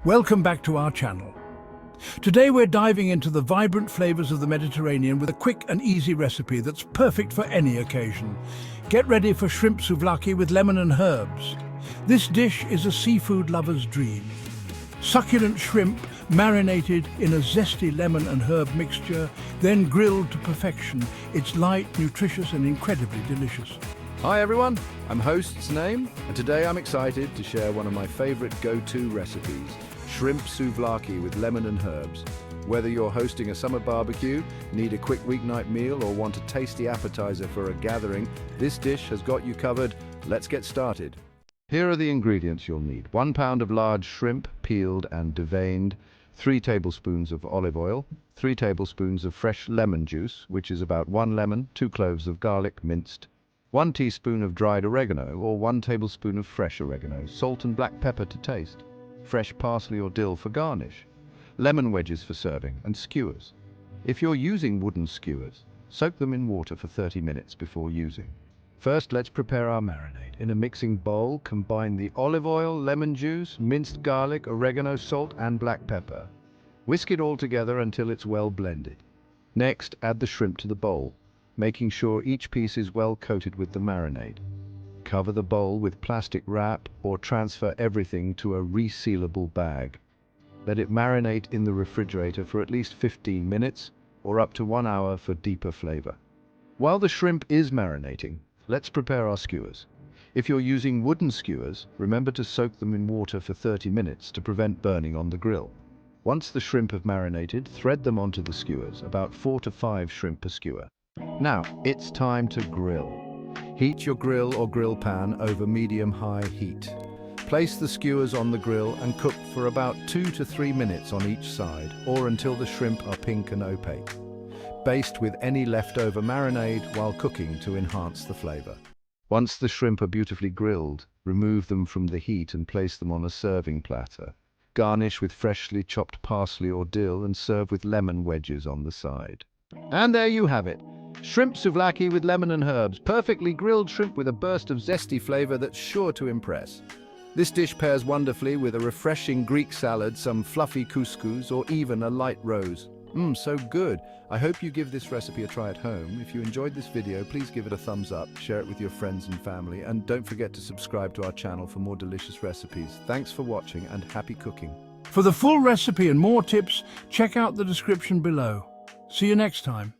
Welcome back to our channel. Today we're diving into the vibrant flavors of the Mediterranean with a quick and easy recipe that's perfect for any occasion. Get ready for shrimp souvlaki with lemon and herbs. This dish is a seafood lover's dream. Succulent shrimp marinated in a zesty lemon and herb mixture, then grilled to perfection. It's light, nutritious and incredibly delicious. Hi everyone, I'm host's name, and today I'm excited to share one of my favorite go-to recipes, shrimp souvlaki with lemon and herbs. Whether you're hosting a summer barbecue, need a quick weeknight meal, or want a tasty appetizer for a gathering, this dish has got you covered. Let's get started. Here are the ingredients you'll need. 1 pound of large shrimp, peeled and deveined, 3 tablespoons of olive oil, 3 tablespoons of fresh lemon juice, which is about 1 lemon, 2 cloves of garlic minced, 1 teaspoon of dried oregano or 1 tablespoon of fresh oregano, salt and black pepper to taste, fresh parsley or dill for garnish, lemon wedges for serving, and skewers. If you're using wooden skewers, soak them in water for 30 minutes before using. First, let's prepare our marinade. In a mixing bowl, combine the olive oil, lemon juice, minced garlic, oregano, salt, and black pepper. Whisk it all together until it's well blended. Next, add the shrimp to the bowl, making sure each piece is well coated with the marinade. Cover the bowl with plastic wrap or transfer everything to a resealable bag. Let it marinate in the refrigerator for at least 15 minutes or up to 1 hour for deeper flavor. While the shrimp is marinating, let's prepare our skewers. If you're using wooden skewers, remember to soak them in water for 30 minutes to prevent burning on the grill. Once the shrimp have marinated, thread them onto the skewers, about 4 to 5 shrimp per skewer. Now, it's time to grill. Heat your grill or grill pan over medium-high heat. Place the skewers on the grill and cook for about 2 to 3 minutes on each side, or until the shrimp are pink and opaque. Baste with any leftover marinade while cooking to enhance the flavor. Once the shrimp are beautifully grilled, remove them from the heat and place them on a serving platter. Garnish with freshly chopped parsley or dill and serve with lemon wedges on the side. And there you have it. Shrimp souvlaki with lemon and herbs, perfectly grilled shrimp with a burst of zesty flavor that's sure to impress. This dish pairs wonderfully with a refreshing Greek salad, some fluffy couscous, or even a light rose. So good. I hope you give this recipe a try at home. If you enjoyed this video, please give it a thumbs up, share it with your friends and family, and don't forget to subscribe to our channel for more delicious recipes. Thanks for watching and happy cooking. For the full recipe and more tips, check out the description below. See you next time.